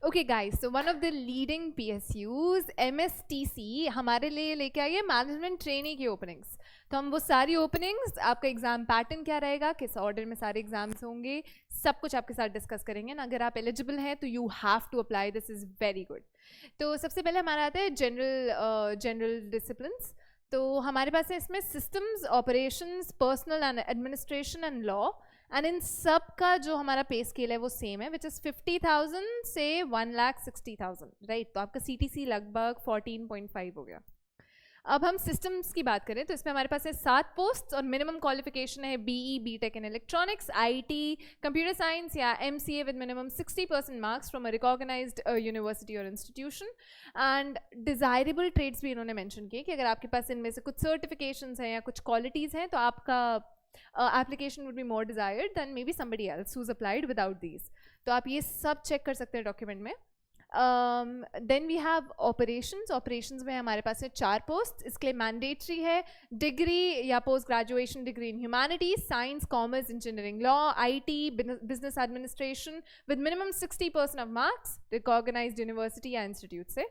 Okay guys, so one of the leading PSUs MSTC हमारे लिए लेके आई है मैनेजमेंट ट्रेनी की ओपनिंग्स। तो हम वो सारी ओपनिंग्स, आपका एग्जाम पैटर्न क्या रहेगा, किस ऑर्डर में सारे एग्जाम्स होंगे, सब कुछ आपके साथ डिस्कस करेंगे ना। अगर आप एलिजिबल हैं तो you have to apply, this is very good. तो सबसे पहले हमारा आता है जनरल डिसिप्लिन्स। तो हमारे पास है इसमें systems, operations, personal and administration and law. And in सब का जो हमारा पे स्केल है वो सेम है, विच इज़ 50,000 से 1,60,000, राइट। तो आपका CTC लगभग 14.5 हो गया। अब हम सिस्टम्स की बात करें तो इसमें हमारे पास है 7 पोस्ट और मिनिमम क्वालिफिकेशन है BE BTech in electronics, IT, computer science या MCA with minimum 60% marks from a recognised university और इंस्टीट्यूशन। एंड डिज़ायरेबल ट्रेड्स भी इन्होंने मेंशन किए कि अगर आपके पास इनमें से कुछ सर्टिफिकेशंस हैं या कुछ क्वालिटीज़ हैं तो आपका application would be more desired than maybe somebody else who's applied without these. तो आप ये सब चेक कर सकते हैं डॉक्यूमेंट में। देन वी हैव ऑपरेशंस में हमारे पास है 4 पोस्ट। इसके लिए मैंडेटरी है डिग्री या post graduation degree in humanities, science, commerce, engineering, law, IT, business administration with minimum 60% of marks recognised university या इंस्टीट्यूट से।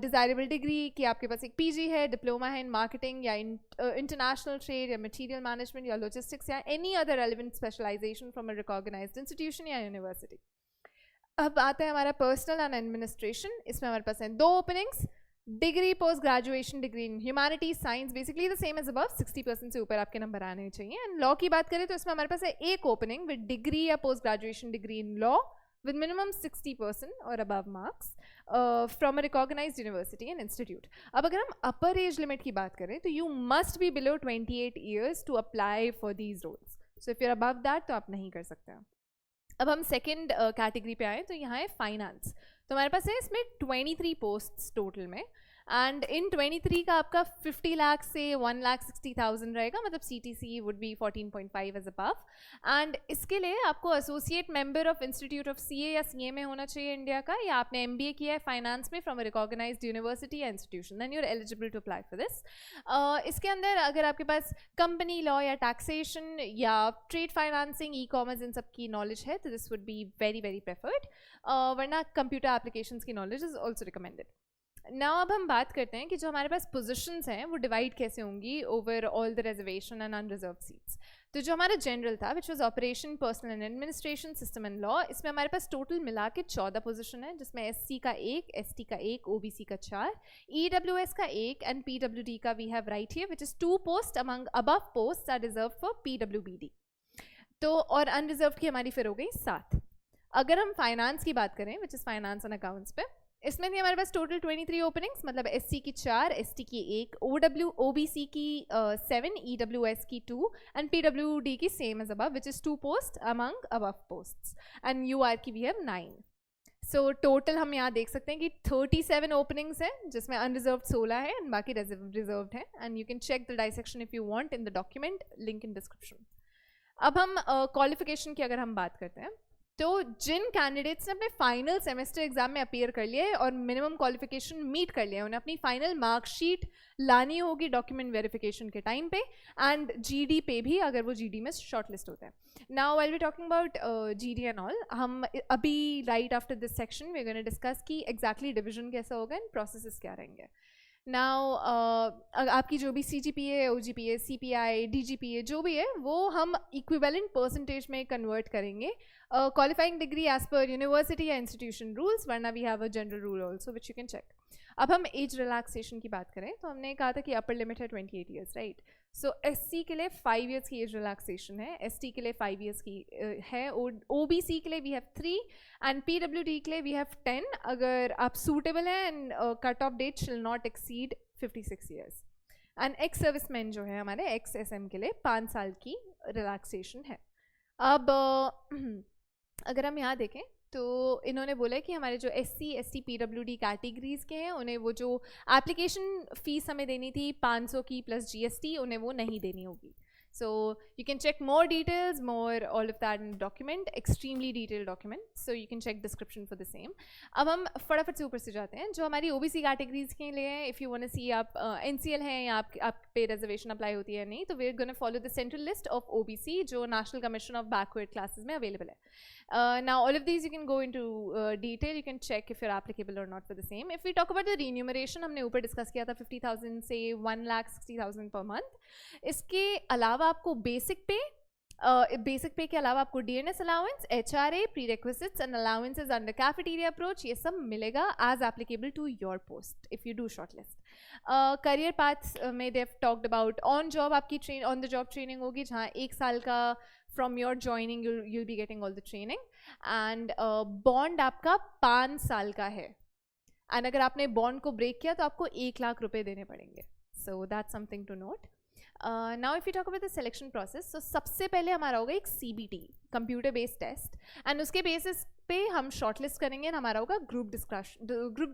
डिज़ायरेबल डिग्री कि आपके पास एक PG है, डिप्लोमा है इन मार्केटिंग या इंटरनेशनल ट्रेड या मटीरियल मैनेजमेंट या लॉजिस्टिक्स या any other relevant specialisation from a recognised institution या यूनिवर्सिटी। अब आता है हमारा पर्सनल एंड एडमिनिस्ट्रेशन। इसमें हमारे पास हैं 2 openings, degree, post graduation degree in humanities, science, basically the same as above, 60% से ऊपर आपके नंबर आने चाहिए। एंड लॉ की बात करें तो इसमें हमारे पास है 1 ओपनिंग विद डिग्री या post graduation degree in law with minimum 60% or above marks from a recognized university and institute. अब अगर हम upper age limit की बात करें तो you must be below 28 years to apply for these roles. So if you're above that तो आप नहीं कर सकते हैं। अब हम सेकेंड कैटेगरी पे आए तो यहाँ है फाइनेंस। तो हमारे पास है इसमें 23 पोस्ट्स टोटल में, एंड इन 23 का आपका 50 लाख से 1,60,000 रहेगा, मतलब CTC would be 14.5 as above. And इसके लिए आपको associate member of institute of CA या CA में होना चाहिए इंडिया का, या आपने MBA किया है फाइनेंस में फ्रॉम अ रिकॉग्नाइज्ड यूनिवर्सिटी या institution, then you are eligible to apply for this. इसके अंदर अगर आपके पास कंपनी लॉ या टैक्सेशन या ट्रेड फाइनेंसिंग, ई-कॉमर्स, इन सब की नॉलेज है तो this would be very very preferred, वरना कंप्यूटर एप्लीकेशंस की knowledge is also recommended. Now अब हम बात करते हैं कि जो हमारे पास पोजीशंस हैं वो डिवाइड कैसे होंगी over all the reservation and unreserve seats. तो जो हमारा जनरल था which was operation, personal and administration, system and law, इसमें हमारे पास टोटल मिला के 14 पोजीशन है, जिसमें SC का 1, ST का 1, OBC का 4, EWS का 1 एंड PWD का we have right here which is 2 post among above post are reserve for PWBD। तो और अनरिजर्व की हमारी फिर हो गई 7। अगर हम फाइनेंस की बात करें which is finance and accounts पे, इसमें थी हमारे पास टोटल 23 ओपनिंग्स, मतलब SC की 4, ST की 1, OBC की 7, EWS की 2 एंड PWD की same as above which is 2 post among above posts, and UR की वी हैव 9। सो टोटल हम यहाँ देख सकते हैं कि 37 ओपनिंग्स हैं, जिसमें अनरिजर्व्ड 16 है एंड बाकी रिजर्व्ड है, and you can check the dissection if you want in the document, link in description. अब हम क्वालिफिकेशन की अगर हम बात करते हैं तो जिन कैंडिडेट्स ने अपने फाइनल सेमेस्टर एग्जाम में अपीयर कर लिया है और मिनिमम क्वालिफिकेशन मीट कर लिया है, उन्हें अपनी फाइनल मार्कशीट लानी होगी डॉक्यूमेंट वेरिफिकेशन के टाइम पे, एंड GD पे भी अगर वो GD में शॉर्टलिस्ट होता है। Now while we talking about GD and all, हम अभी right after this section we are gonna discuss कि एग्जैक्टली डिविजन कैसा होगा एंड प्रोसेसेस क्या रहेंगे। नाउ आपकी जो भी CGPA, OGPA, CPI, DGPA जो भी है वो हम इक्विवेलेंट परसेंटेज में कन्वर्ट करेंगे, qualifying degree as per university या इंस्टीट्यूशन रूल्स, वरना we have a general rule also which you can check. अब हम एज रिलैक्सेशन की बात करें तो हमने कहा था कि अपर लिमिट है 28 ईयर्स, राइट। सो SC के लिए 5 ईयर्स की एज रिलैक्सेशन है, ST के लिए 5 ईयर्स की है, OBC के लिए वी हैव 3 एंड PWD के लिए वी हैव 10 अगर आप सूटेबल हैं, एंड कट ऑफ डेट शिल not exceed 56 years. And ex serviceman जो है हमारे XSM के लिए 5 साल की रिलैक्सेशन है। अब अगर हम यहाँ देखें तो इन्होंने बोला कि हमारे जो SC, ST, PWD कैटेगरीज के हैं उन्हें वो जो एप्लीकेशन फ़ीस हमें देनी थी 500 की प्लस GST, उन्हें वो नहीं देनी होगी। So you can check more details, more all of that in the document, extremely detailed document. So you can check description for the same. अब हम फटाफट से ऊपर से जाते हैं जो हमारी OBC कैटेगरीज के लिए हैं. If you want to see आप NCL हैं या आप पे रिजर्वेशन अप्लाई होती है नहीं, तो we're going to follow the central list of OBC जो National Commission of Backward Classes में available है. Now all of these you can go into detail, you can check if you're applicable or not for the same. If we talk about the remuneration, हमने ऊपर discuss किया था 50,000 से 1,60,000 per month. इसके अलावा आपको बेसिक पे के अलावा आपको DNS allowance, HRA, prerequisites and allowances under cafeteria approach, ये सब मिलेगा as applicable to your post if you do shortlist. Career paths में they have talked about on job आपकी on the job training होगी जहाँ 1 साल का from your joining you'll be getting all the training, and bond आपका 5 साल का है, and अगर आपने bond को break किया तो आपको 1 लाख रुपए देने पड़ेंगे. So that's something to note. Now if we talk about the selection process, so सबसे पहले हमारा होगा एक CBT computer based test, and उसके basis पे हम shortlist करेंगे, हमारा होगा group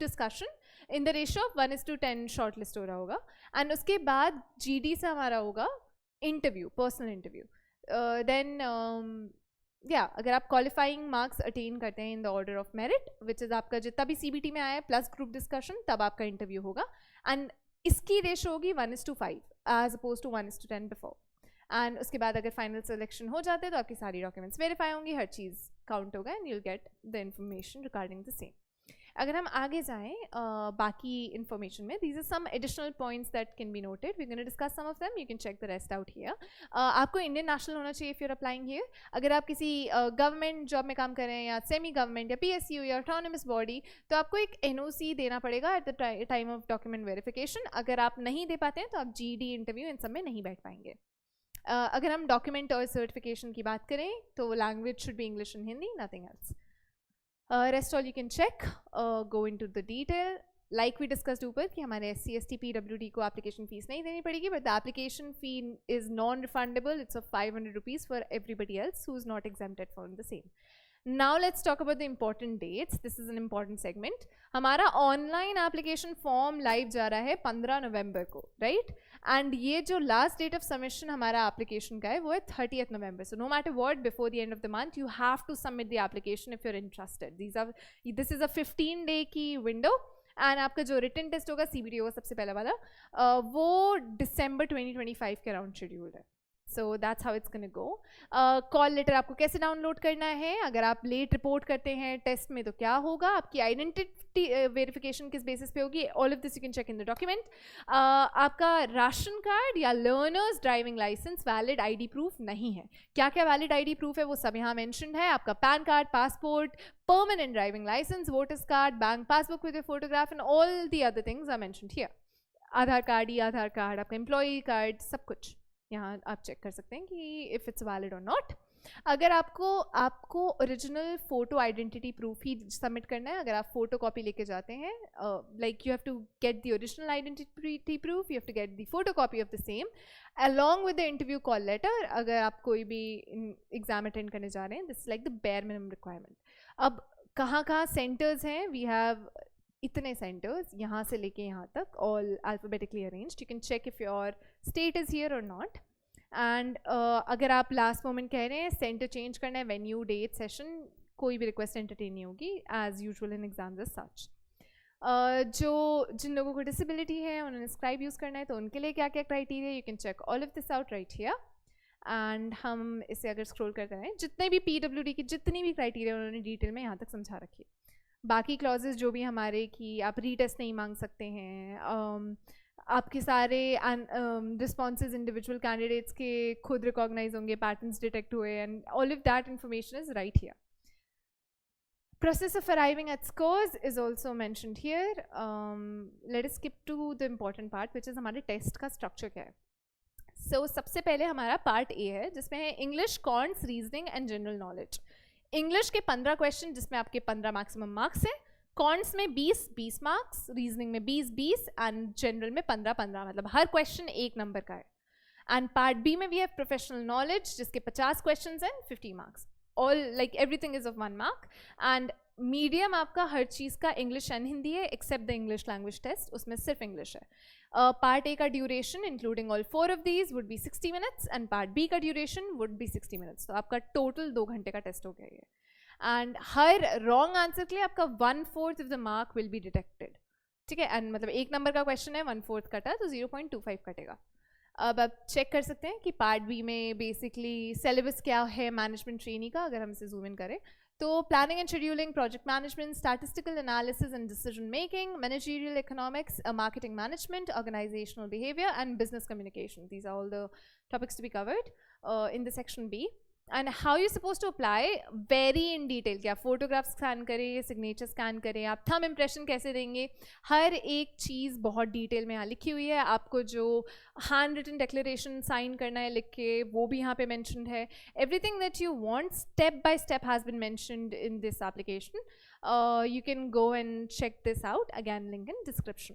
discussion in the ratio of 1:10 shortlist हो रहा होगा, and उसके बाद GD से हमारा होगा interview, personal interview. Then अगर आप qualifying marks attain करते हैं in the order of merit, which is आपका जितना भी CBT में आया है plus group discussion, तब आपका interview होगा, and इसकी रेशो होगी 1:5 as opposed to 1:10 before. And उसके बाद अगर फाइनल सिलेक्शन हो जाते हैं तो आपकी सारी डॉक्यूमेंट्स वेरीफाई होंगी, हर चीज़ काउंट होगा, and you'll get the information regarding the same. अगर हम आगे जाएं बाकी इन्फॉर्मेशन में, these are some additional points that can be noted. We're going to discuss some of them. You can check the rest out here. आपको Indian national होना चाहिए if you're applying here. अगर आप किसी गवर्नमेंट जॉब में काम कर रहे हैं या सेमी गवर्नमेंट या PSU या ऑटोनमस बॉडी, तो आपको एक NOC देना पड़ेगा at the time of document verification. अगर आप नहीं दे पाते हैं तो आप GD इंटरव्यू इन सब में नहीं बैठ पाएंगे. अगर हम डॉक्यूमेंट और सर्टिफिकेशन की बात करें तो language should be English and Hindi, nothing else. Rest all you can check, go into the detail. Like we discussed ऊपर कि हमारे SC, ST, PWD को application fees नहीं देनी पड़ेगी, but the application fee is non-refundable. It's of 500 rupees for everybody else who is not exempted from the same. Now let's talk about the important dates. This is an important segment. हमारा online application form live जा रहा है 15 नवंबर को, right? And ये जो last date of submission हमारा application का है वो है 30th November. So no matter what, before the end of the month, you have to submit the application if you're interested. This is a 15-day की window. And आपका जो written test होगा, CBT होगा सबसे पहला वाला, वो December 2025 के अराउंड शेड्यूल्ड है. So that's how it's gonna go. Call letter आपको कैसे डाउनलोड करना है, अगर आप लेट रिपोर्ट करते हैं टेस्ट में तो क्या होगा, आपकी आइडेंटिटी वेरिफिकेशन किस बेसिस पे होगी, all of this you can check in the document. आपका राशन कार्ड या learner's driving licence valid ID proof नहीं है. क्या क्या वैलिड ID प्रूफ है वो सब यहाँ मैंशनड है. आपका PAN card, passport, permanent driving licence, voter's card, bank passbook with photograph and all the other things are mentioned here. Aadhaar card, Aadhaar card, आपका एम्प्लॉय कार्ड, सब कुछ यहाँ आप चेक कर सकते हैं कि इफ़ इट्स वैलिड और नॉट. अगर आपको ओरिजिनल फ़ोटो आइडेंटिटी प्रूफ ही सबमिट करना है, अगर आप फ़ोटो कॉपी लेके जाते हैं, like you have to get the original identity proof, you have to get the photo copy of the same along with the interview call letter. अगर आप कोई भी एग्जाम अटेंड करने जा रहे हैं, this is like the bare minimum requirement. अब कहाँ सेंटर्स हैं, वी हैव इतने सेंटर्स यहाँ से लेके यहाँ तक, all alphabetically arranged. You can check if your state is here और नॉट. एंड अगर आप लास्ट मोमेंट कह रहे हैं सेंटर चेंज करना है, वेन्यू, डेट, सेशन, कोई भी रिक्वेस्ट एंटरटेन नहीं होगी एज यूजुअल इन एग्जाम्स एज सच. जिन लोगों को डिसेबिलिटी है, उन्होंने स्क्राइब यूज़ करना है, तो उनके लिए क्या क्या criteria, you can check all of this out right here. And हम इसे अगर स्क्रॉल करते हैं, जितने भी PWD की जितनी भी क्राइटेरिया उन्होंने डिटेल में यहाँ तक समझा रखी है. बाकी क्लॉजेज जो भी हमारे कि आप रीटेस्ट नहीं मांग सकते हैं, आपके सारे रिस्पॉन्सेज इंडिविजुअल कैंडिडेट्स के खुद रिकॉग्नाइज होंगे, पैटर्न्स डिटेक्ट हुए, and all of that information is right here. Process of arriving at scores is also mentioned here. Let us skip to the important part, which is हमारे test का structure क्या है. So सबसे पहले हमारा part A है जिसमें है English, counts, reasoning and general knowledge. English के 15 क्वेश्चन जिसमें आपके 15 मैक्सिमम मार्क्स हैं, कॉन्ट्स में 20 मार्क्स, रीजनिंग में 20 एंड जनरल में 15, मतलब हर क्वेश्चन 1 नंबर का है. एंड पार्ट बी में वी हैव प्रोफेशनल नॉलेज जिसके 50 क्वेश्चन हैं, 50 marks. All like everything is of 1 mark. And medium आपका हर चीज़ का इंग्लिश एंड हिंदी है except the English language test, उसमें सिर्फ इंग्लिश है. पार्ट ए का duration including all 4 of these would be 60 minutes and part B का ड्यूरेशन वुड बी 60 मिनट्स. तो आपका टोटल 2 घंटे का टेस्ट हो गया ये. एंड हर रॉन्ग आंसर के लिए आपका 1/4 of the mark will be detected. ठीक है, एंड मतलब 1 नंबर का क्वेश्चन है, 1/4 कटा तो 0.25 कटेगा. अब आप चेक कर सकते हैं कि पार्ट बी में बेसिकली सिलेबस क्या है मैनेजमेंट ट्रेनी का. अगर हम इसे जूम इन करें तो planning and scheduling, project management, statistical analysis and decision making, managerial economics, marketing management, organisational behaviour and business communication. These are all the topics to be covered in the section B. And how you suppose to apply very in detail. कि आप photograph scan करें, signature scan करें, आप thumb impression कैसे देंगे, हर एक चीज़ बहुत detail में यहाँ लिखी हुई है. आपको जो हैंड रिटन डिक्लेरेशन साइन करना है लिख के, वो भी यहाँ पे मैंशनड है. Everything that you want step by step has been mentioned in this application. You can go and check this out. Again link in description.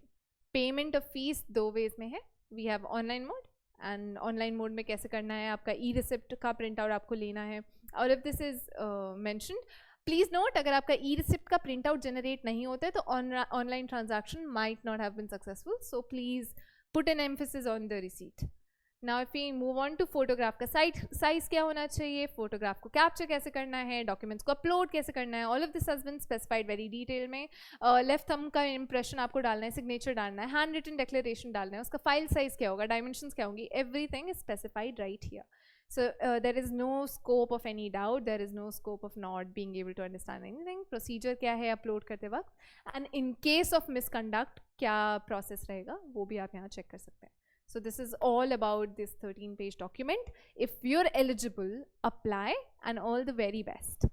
Payment of fees 2 ways में है. We have online mode, and online mode में कैसे करना है, आपका e receipt का print out आपको लेना है. और if this is mentioned, please note, अगर आपका ई रिसिप्ट का प्रिंट आउट जनरेट नहीं होता है तो online transaction might not have been successful. So please put an emphasis on the receipt. Now if we move on to photograph का size क्या होना चाहिए, फोटोग्राफ को कैप्चर कैसे करना है, डॉक्यूमेंट्स को अपलोड कैसे करना है, all of this has been specified very detail में. लेफ्ट थंब का इंप्रेशन आपको डालना है, सिग्नेचर डालना है, हैंड रिटन डिक्लेरेशन डालना है, उसका फाइल साइज क्या होगा, डायमेंशंस क्या होंगी, everything is specified right here. So there is no scope of any doubt, there is no scope of not being able to understand anything. Procedure क्या है upload करते वक्त, and in case of misconduct क्या process रहेगा वो भी आप यहाँ check कर सकते हैं. So this is all about this 13-page document. If you're eligible, apply, and all the very best.